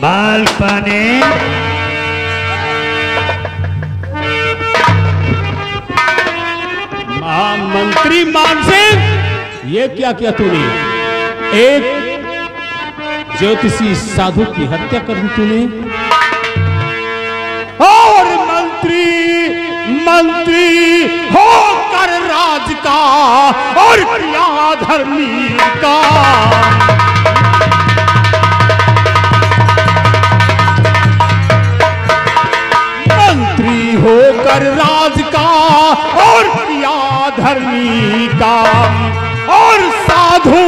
बालपने मंत्री मानसिंह, ये क्या किया तूने? एक ज्योतिषी साधु की हत्या कर दी तूने, और मंत्री होकर राज का और किया धर्मी का। मंत्री होकर राज का और किया धर्मी का, और साधु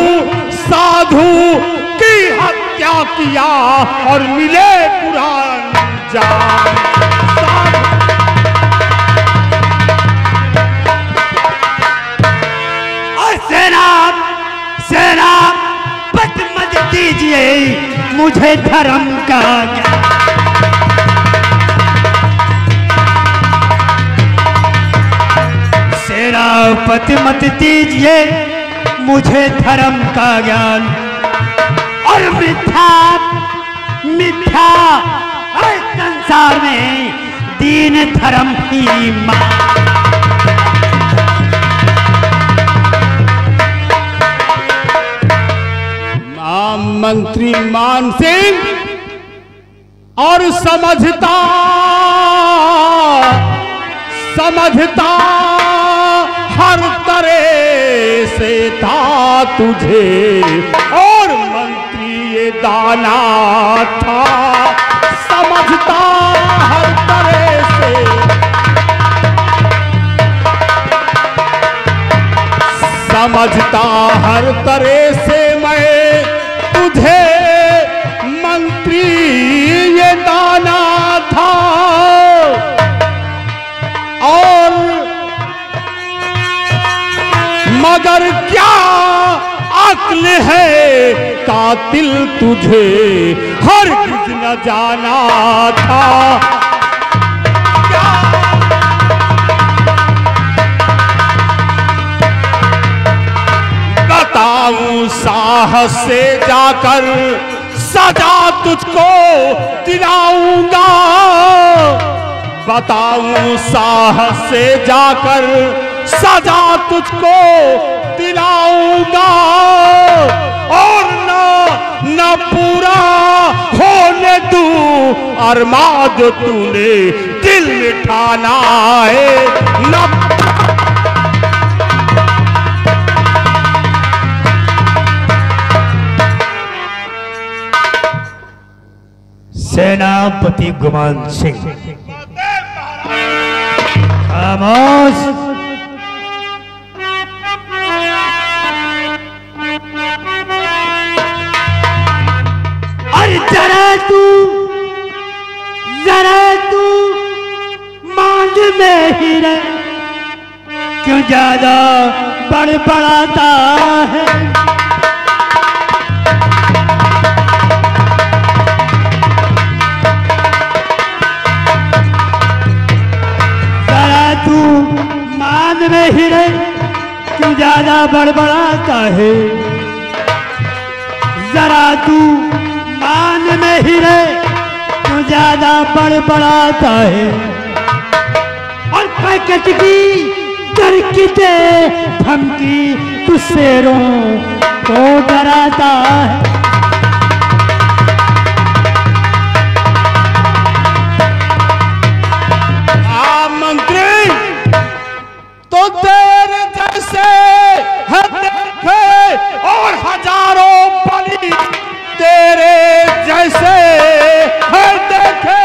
की हत्या किया और मिले पुराण जान। सेना पद मत दीजिए मुझे धर्म का ज्ञान। सेनापति मत दीजिए मुझे धर्म का ज्ञान, और मिथ्या हर संसार में दीन धर्म की मां। मंत्री मानसिंह और समझता हर तरह से था तुझे, और मंत्री ये दाना था। समझता हर तरह से, समझता हर तरह से मैं तुझे, मंत्री ये दाना था। और मगर क्या अक्ल है कातिल तुझे हरगिज न जाना था। बताऊं साहस से जाकर सजा तुझको दिलाऊंगा। बताऊं साहस से जाकर सजा तुझको दिलाऊंगा, और न पूरा होने दूं अरमान जो तूने दिल में ठाना है। न सेनापति गुमान सिंह, खामोश। अरे जरा तू मांग में ही रह, क्यों ज्यादा बड़बड़ाता है। में ही रहे, क्यों ज्यादा बड़बड़ाता है। जरा तू मान में ही रहे, क्यों ज्यादा बड़बड़ाता है। और पैकेट की तरकीते धमकी तू शेरों को डराता है। तो तेरे जैसे है देखे और हजारों बलि तेरे जैसे है देखे।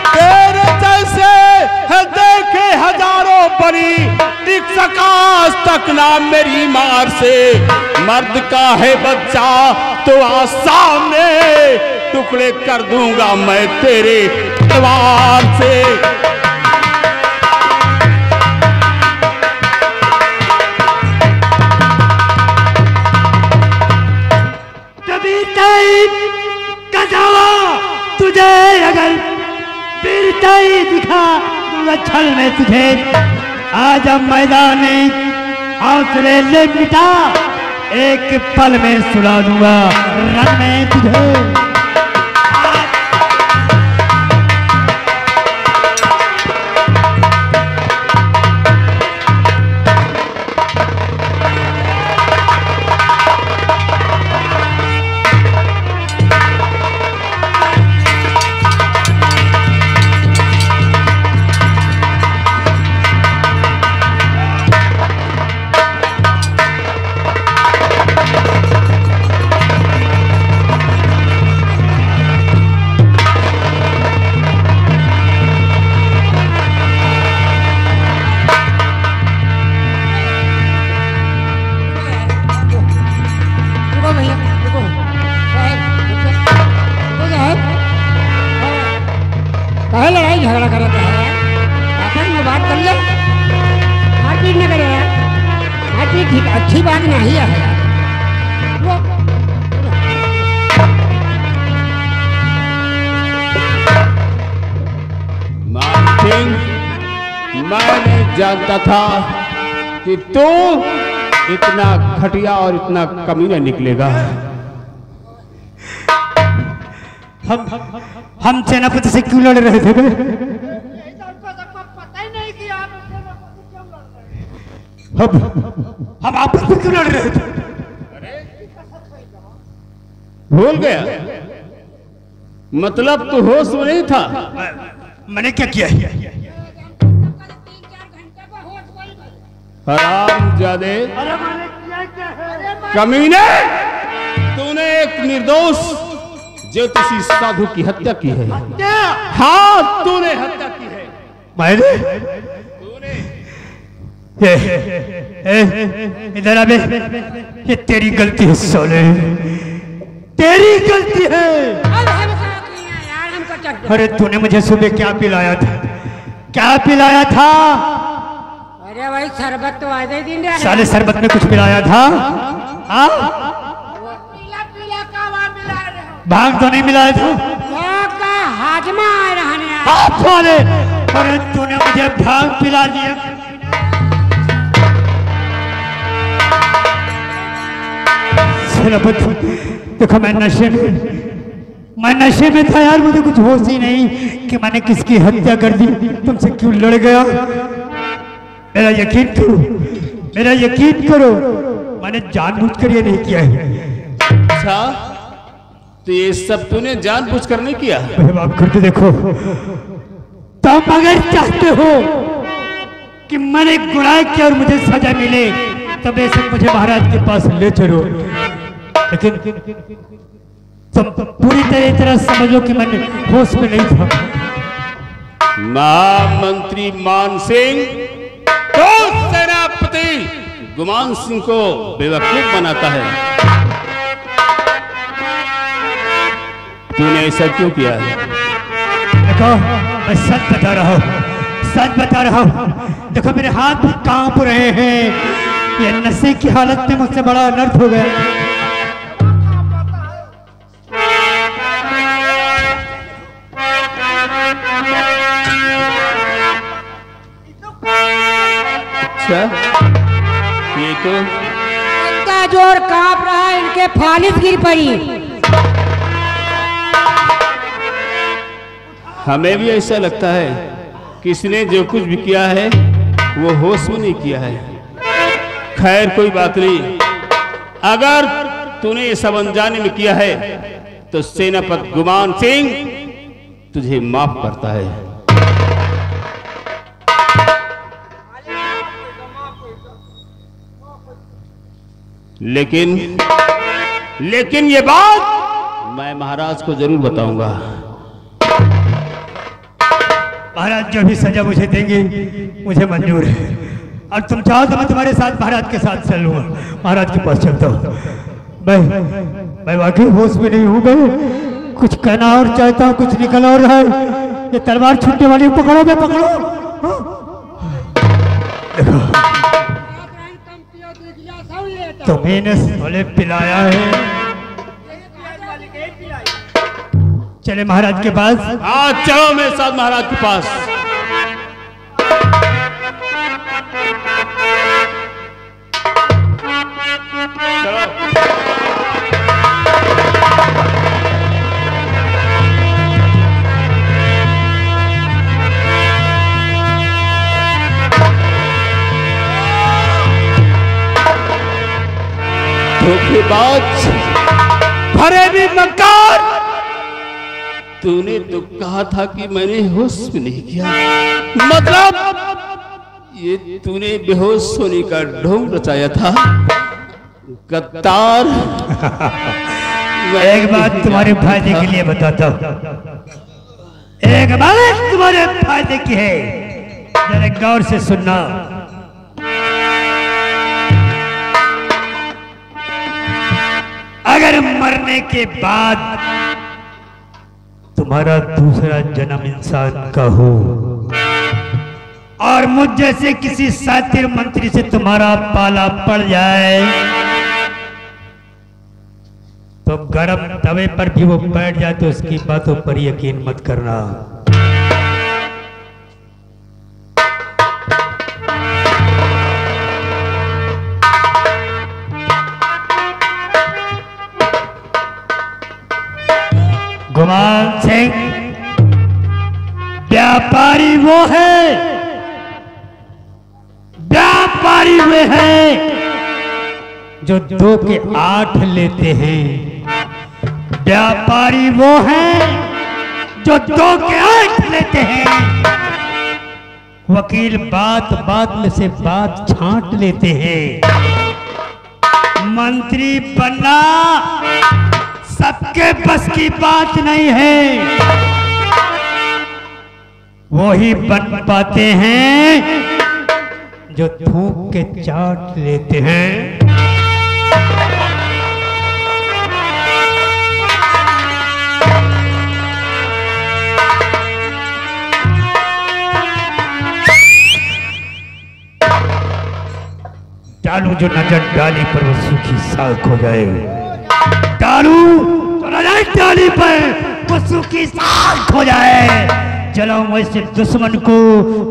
तेरे जैसे है देखे हजारों बलि, टिक सका आज तक ना मेरी मार से। मर्द का है बच्चा तो आ सामने, टुकड़े कर दूंगा मैं तेरे तलवार से। कभी टाइम का दावा तुझे अगर फिर टाइम दिखा छल में तुझे, आज अब मैदान हौसले ले मिटा, एक पल में सुला दूंगा रन में तुझे। लड़ाई झगड़ा कर रहा है आपस में बात कर ले, मारपीट न करे यार, मारपीट ठीक अच्छी बात नहीं है यार। मैं नहीं जानता था कि तू इतना घटिया और इतना कमीना निकलेगा। हम सेनापति से क्यों लड़ रहे थे? पता ही नहीं कि आप क्यों लड़ रहे हैं। हम आपस में क्यों लड़ रहे थे? भूल गया? मतलब तू होश में नहीं था? मैंने क्या किया? हरामजादे, कमीने, तूने एक निर्दोष ज्योतिषी साधु की हत्या की है। हाँ, तूने हत्या की है। मैंने? इधर अबे, ये तेरी गलती है सोले, तेरी गलती है। अरे तूने मुझे सुबह क्या पिलाया था? क्या पिलाया था? अरे भाई शरबत तो आधे दिन रहा। साले शरबत में कुछ पिलाया था? हाँ? पीला पीला कावा मिला रहे हो। भांग तो नहीं मिलाया था? का हाजमा रहने आप वाले, अरे तूने मुझे भांग पिला दिया। देखो मैं नशे में था यार, मुझे कुछ होश ही नहीं कि मैंने किसकी हत्या कर दी। तुमसे क्यों लड़ गया? मेरा यकीन करो, मैंने जानबूझकर ये नहीं किया है। अच्छा, तो ये सब तूने जानबूझकर नहीं किया? बाप करते देखो, तुम अगर चाहते हो कि मैंने गुनाह किया और मुझे सजा मिले तो बेशक मुझे महाराज के पास ले चलो, लेकिन तुम पूरी तरह समझ लो कि मैंने होश में नहीं था। महामंत्री मान सिंह तो सेनापति गुमान सिंह को बेवकूफ बनाता है। तूने ऐसा क्यों किया है? देखो मैं सच बता रहा हूँ, देखो मेरे हाथ भी कांप रहे हैं। ये नशे की हालत में मुझसे बड़ा अनर्थ हो गया। अच्छा, ये तो इनका जोर कांप रहा है, इनके फालिस गिर पड़ी। हमें भी ऐसा लगता है कि इसने जो कुछ भी किया है वो होश में नहीं किया है। खैर कोई बात नहीं, अगर तूने ये सब अनजाने में किया है तो सेनापति गुमान सिंह तुझे माफ करता है। लेकिन ये बात मैं महाराज को जरूर बताऊंगा। महाराज जो भी सजा मुझे देंगे मुझे मंजूर है, और तुम चाहो तो मैं तुम्हारे साथ महाराज के साथ चलूंगा, महाराज के पास चलता हूँ। मैं वाकई होश में नहीं हूँ, मैं कुछ कहना और चाहता हूँ, कुछ निकल और रहा है। ये तलवार छूटने वाली पकड़ो, मैं पकड़ो। देखो तुम्हें ने सोले पिलाया है। चले महाराज के पास। हाँ चलो मेरे साथ महाराज के पास। धोखेबाज, फरेबी मक्कार, तूने तो कहा था कि मैंने होश में नहीं किया, मतलब ये तूने बेहोश होने का ढोंग रचाया था। गद्दार। एक बात तुम्हारे फायदे के लिए बताता हूँ, एक बात तुम्हारे फायदे की है, जरा गौर से सुनना। अगर मरने के बाद तुम्हारा दूसरा जन्म इंसान का हो और मुझ जैसे किसी सातिर मंत्री से तुम्हारा पाला पड़ जाए तो गरम तवे पर भी वो बैठ जाए तो उसकी बातों पर यकीन मत करना। गुमान सिंह व्यापारी वो है, व्यापारी वे हैं जो 2 के 8 लेते हैं, व्यापारी वो हैं जो 2 के 8 लेते हैं। वकील बात बात में से बात छांट लेते हैं। मंत्री बनना सबके बस की बात नहीं है, वो ही बन पाते हैं जो थूक के चाट लेते हैं। डालू जो नजर डाली पर वो सूखी साख हो जाए, डालू तो नजर डाली पर वो सूखी साख हो जाए, जलाऊं वैसे दुश्मन को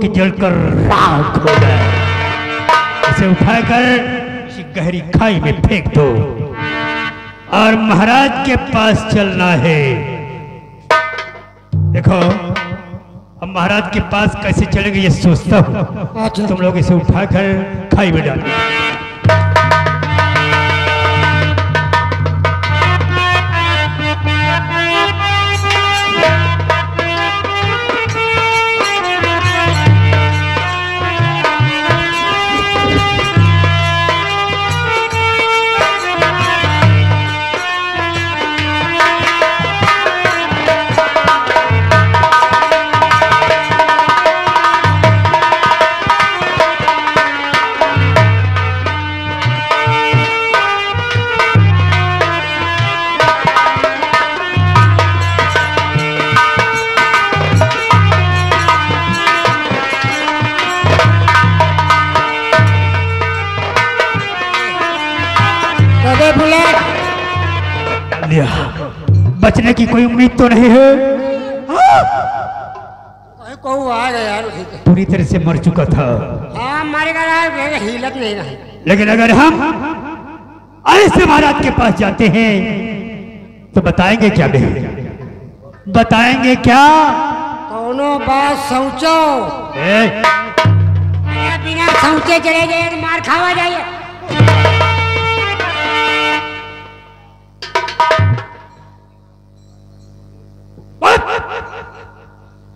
कि जलकर राख हो जाए। इसे उठाकर इसी गहरी खाई में फेंक दो और महाराज के पास चलना है। देखो अब महाराज के पास कैसे चलेंगे ये सोचता हूँ। तुम लोग इसे उठाकर खाई में डालो। बचने की कोई उम्मीद तो नहीं है। आ गया पूरी तरह से मर चुका था। हाँ मरेगा, हिलत नहीं रही। लेकिन अगर हम ऐसे महाराज के पास जाते हैं तो बताएंगे क्या? बताएंगे क्या? कोनो बात सोचो, बिना सोचे चले जाए तो मार खावा जाइए।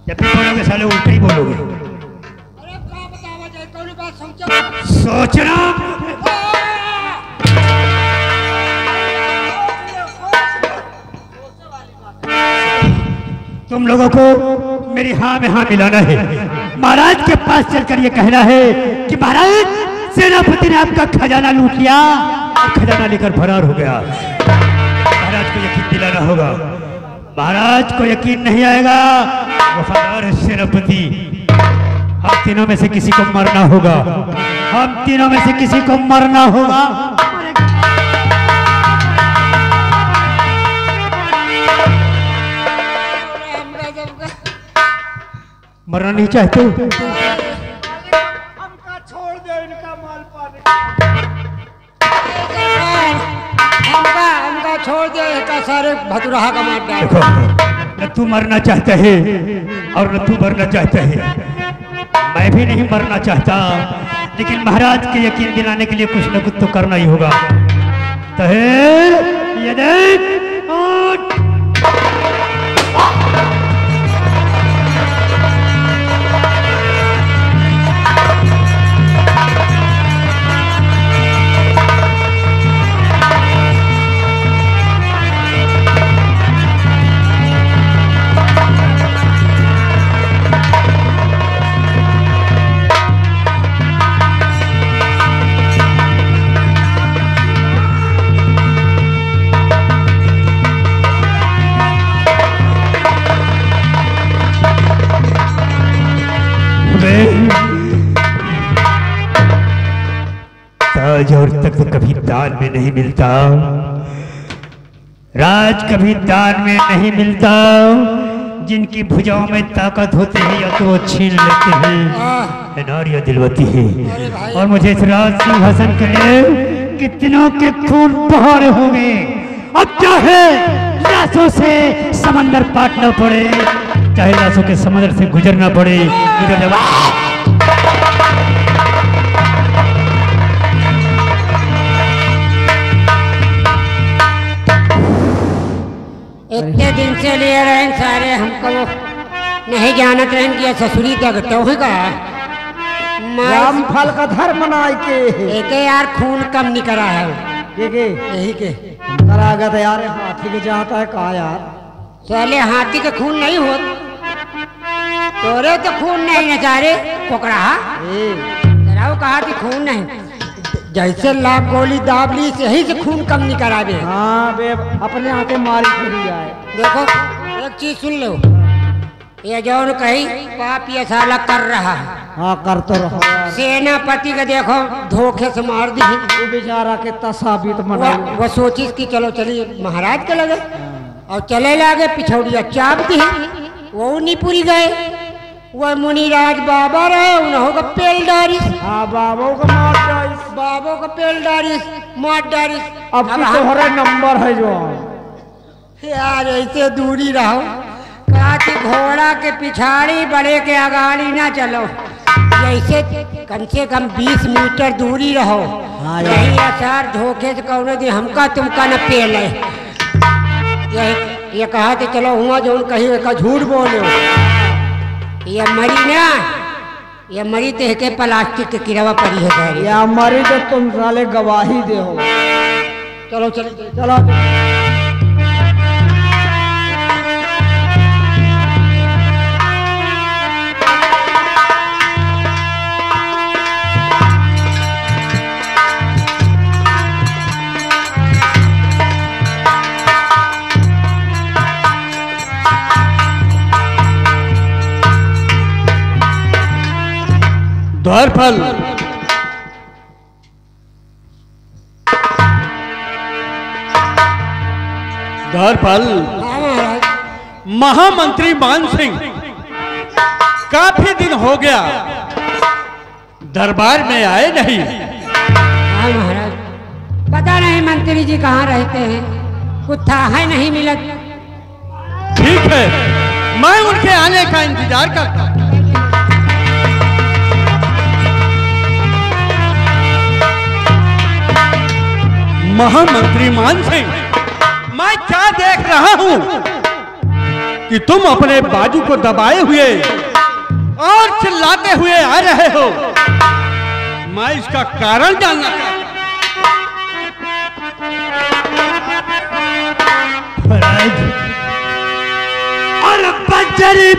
जब भी बोलोगे साले उल्टी बोलोगे। अरे क्या बतावा जाए, कोनो बात सोचो। सोचना तुम लोगों को मेरी हाँ में हाँ मिलाना है। महाराज के पास चलकर ये कहना है कि महाराज सेनापति ने आपका खजाना लूट लिया और खजाना लेकर फरार हो गया। महाराज को यकीन दिलाना होगा। महाराज को यकीन नहीं आएगा, वफादार है सेनापति। हम तीनों में से किसी को मरना होगा, हम तीनों में से किसी को मरना होगा। मरना नहीं चाहते? हमका छोड़ दे, इनका माल पाने। हमका छोड़ दे, इसका सारे भतुरहा का मार डाल। देखो न तू मरना चाहता है और न तू मरना चाहता है। मैं भी नहीं मरना चाहता, लेकिन महाराज के यकीन दिलाने के लिए कुछ न कुछ तो करना ही होगा। जानता है ये देख उठ। ताज और तख्त कभी दान में नहीं मिलता, राज कभी दान में नहीं मिलता। जिनकी भुजाओं में ताकत होती है या तो वो छीन लेते हैं, नारिया दिलवती है। और मुझे इस राज सिंहासन के लिए कितनों के खून बहाने होंगे। अब चाहे लाशों से समंदर पाटना पड़े, चाहे लाशों के समंदर से गुजरना पड़े, गुजर जावा। इतने दिन से ले रहे हैं सारे, हमको वो नहीं जानत रहे कि ससुरी तक होगा। राम फल का धर्म मनाए के एक यार खून कम नहीं करा है के यही के करागत यार हाथी के जाता है कहा यार। चले हाथी के खून नहीं हो, तोरे तो खून नहीं न सारे कोकरा तेरा कहा कि खून नहीं, जैसे लाख गोली दाब ली यही से खून कम नहीं करावे। हाँ बे अपने आके मारी खुली जाए। देखो एक चीज सुन लो, ये जौन कही पाप ये साला कर रहा है। हाँ कर तो रहो यार। सेनापति का देखो धोखे से मार दी, वो बेचारा कितना साबित मना। वो सोचिस कि चलो चलिए महाराज के लगे और चले लागे पिछौड़िया चाप दी, वो नहीं पूरी गए। वो मुनिराज बाबा रहे उन्होंने पेल डारिस। हाँ बाबो का मार डारिस, बाबो का पेल डारिस मार डारिस। अब तुम्हारा नंबर है जो यार ऐसे दूरी रहो, कहा कि घोड़ा के पिछाड़ी बड़े के अगाड़ी ना चलो, ऐसे कम से कम 20 मीटर दूरी रहो। यही असर धोखे से कहो दी हमका तुमका न पेल है। ये कहा कि चलो हुआ जो कही का झूठ बोलो, ये मरी ना, ये मरी तो के प्लास्टिक के किरवा पड़ी है। या मरी तो तुम साले गवाही दे हो। चलो चलो चलो द्वारपाल द्वारपाल महामंत्री मान सिंह काफी दिन हो गया दरबार में आए नहीं। हाँ महाराज, पता नहीं मंत्री जी कहाँ रहते हैं, कुछ था है नहीं मिला। ठीक है, मैं उनके आने का इंतजार करता हूँ। महामंत्री मान सिंह, मैं क्या देख रहा हूं कि तुम अपने बाजू को दबाए हुए और चिल्लाते हुए आ रहे हो। मैं इसका कारण जानना महाराज, और बज्र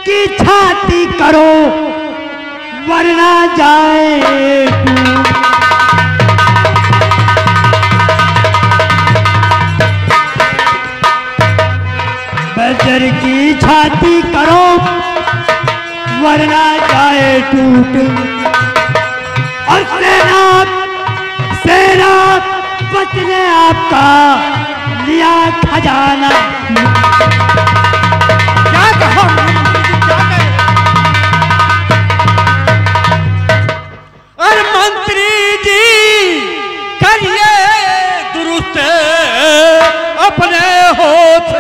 की छाती करो वरना जाए तू। बज्र की छाती करो वरना जाए टूट। और सेना बचने आपका लिया खजाना। क्या कहा? और मंत्री जी करिए दुरुस्त अपने होठ।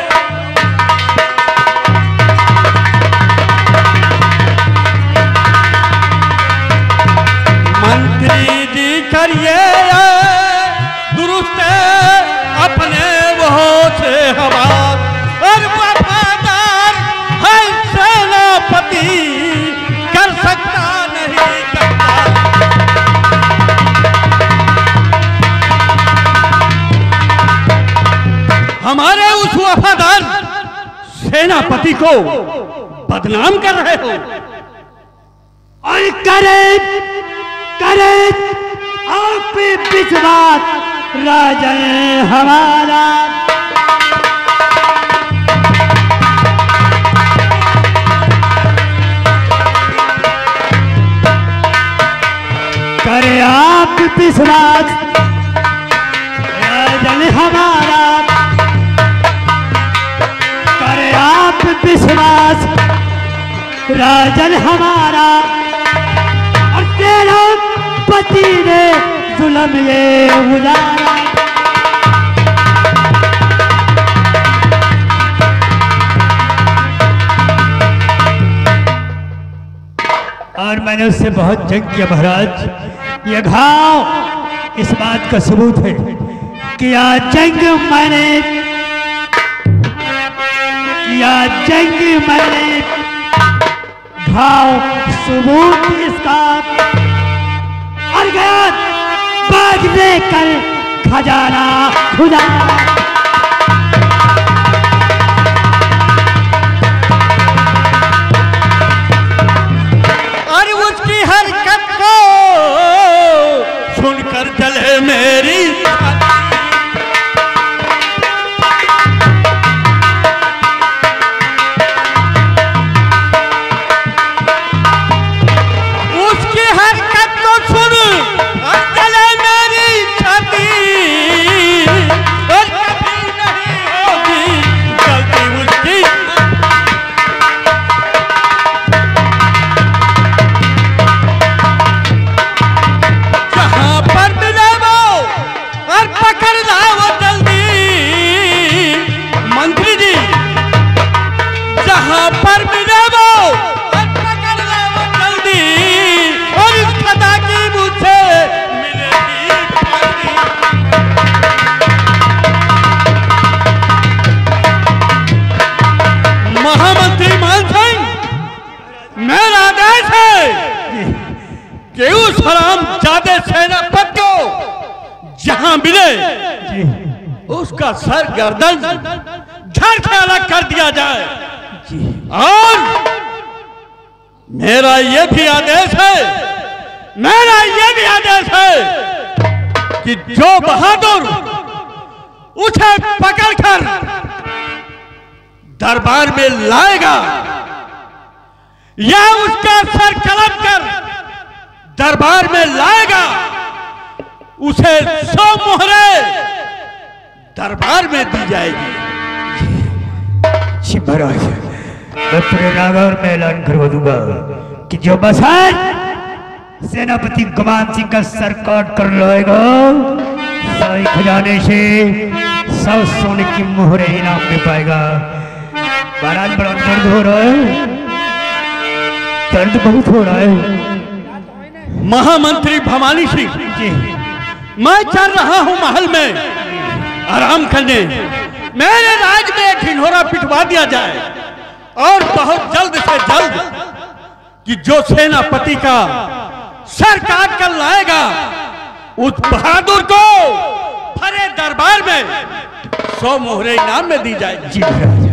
मंत्री जी करिए दुरुस्त भाभी को बदनाम कर रहे हो। और करे आप पे विश्वास राजन हमारा। करे आप विश्वास राजन हमारा। करे आप विश्वास राजन हमारा। और तेरा पति ने जुल्म ये गुजारा। और मैंने उससे बहुत जंग किया महाराज। यह घाव इस बात का सबूत है कि यह जंग मैंने घाव सबूत इसका। और गया बाग लेकर खजाना खुदा। और उसकी हरकत को सुनकर जले मेरी उसका सर गर्दन झड़ के अलग कर दिया जाए। और मेरा ये भी आदेश है कि जो बहादुर उसे पकड़कर दरबार में लाएगा या उसका सर कलम कर दरबार में लाएगा, उसे 100 मोहरें दरबार में दी जाएगी। जी महाराज, मैं पूरे नागौर में ऐलान करवा दूंगा कि जो बसर सेनापति गुमान सिंह का सर काट कर लाएगा, साई खजाने से 100 सोने की मोहरें इनाम में पाएगा। महाराज बड़ा दर्द हो रहा है, दर्द बहुत हो रहा है। महामंत्री भवानी सिंह जी, मैं चल रहा हूं महल में आराम करने। मेरे राज में एक ढिंढोरा पिटवा दिया जाए और बहुत जल्द से जल्द कि जो सेनापति का सर काट कर लाएगा उस बहादुर को भरे दरबार में 100 मोहरें इनाम में दी जाएगी। जी महाराज।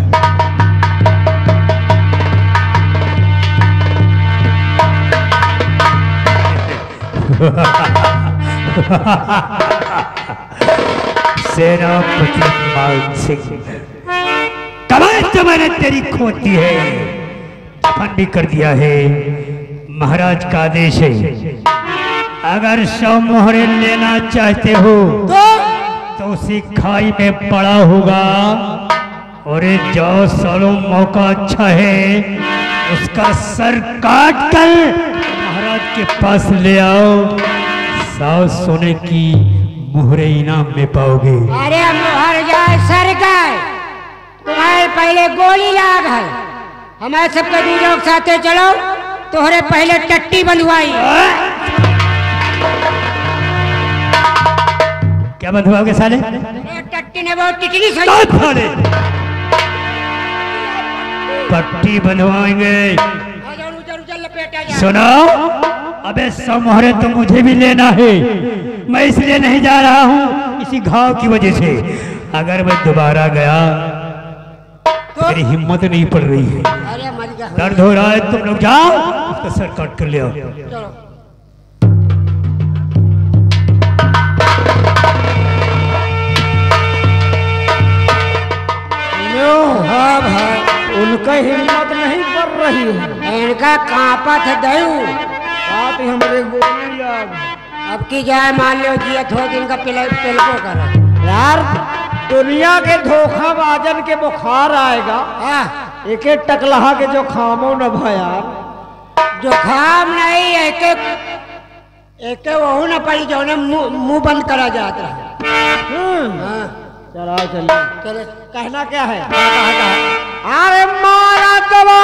सेनापति मान सिंह, कमाल तो मैंने तेरी खोद दी है, दफन भी कर दिया है। महाराज का आदेश है, अगर 100 मोहरें लेना चाहते हो तो उसी खाई में पड़ा होगा। और जो सालों मौका अच्छा है, उसका सर काट कर महाराज के पास ले आओ, 100 सोने की मोहरे इनाम में पाओगे। अरे मोहर जाए सर गए, तुम्हारे पहले गोली लाग है। हमारे सबके दूरों के साथे चलो, तोहरे पहले टट्टी बंधवाई। क्या बंधवाओगे साले? टट्टी ने बहुत टिकली साले, पट्टी बंधवाएंगे। सुनो, अबे 100 मोहरे तो मुझे भी लेना है। मैं इसलिए नहीं जा रहा हूं, इसी घाव की वजह से। अगर मैं दोबारा गया मेरी हिम्मत नहीं पड़ रही है। अरे मर गया। दर्द हो रहा है, तुम लोग जाओ उसका सर काट कर ले आओ। चलो। हाँ भाई, उनका हिम्मत नहीं पड़ रही है। इनका कांपत है दयू। बात ही हमरे गोली याद। अब की जाए मान लो जिया थो दिन का पिलको कर। यार दुनिया के धोखाबाजन के बुखार आएगा। हाँ, एक एक टकलहा के जो खामो न भाया। जुखाम नहीं, एक वहू न पड़ी जो ने मुंह बंद करा जाता है। हाँ, चला चलिए। चले। कहना क्या है? कहा अरे मारा कवा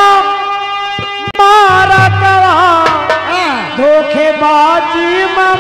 धोखेबाजी में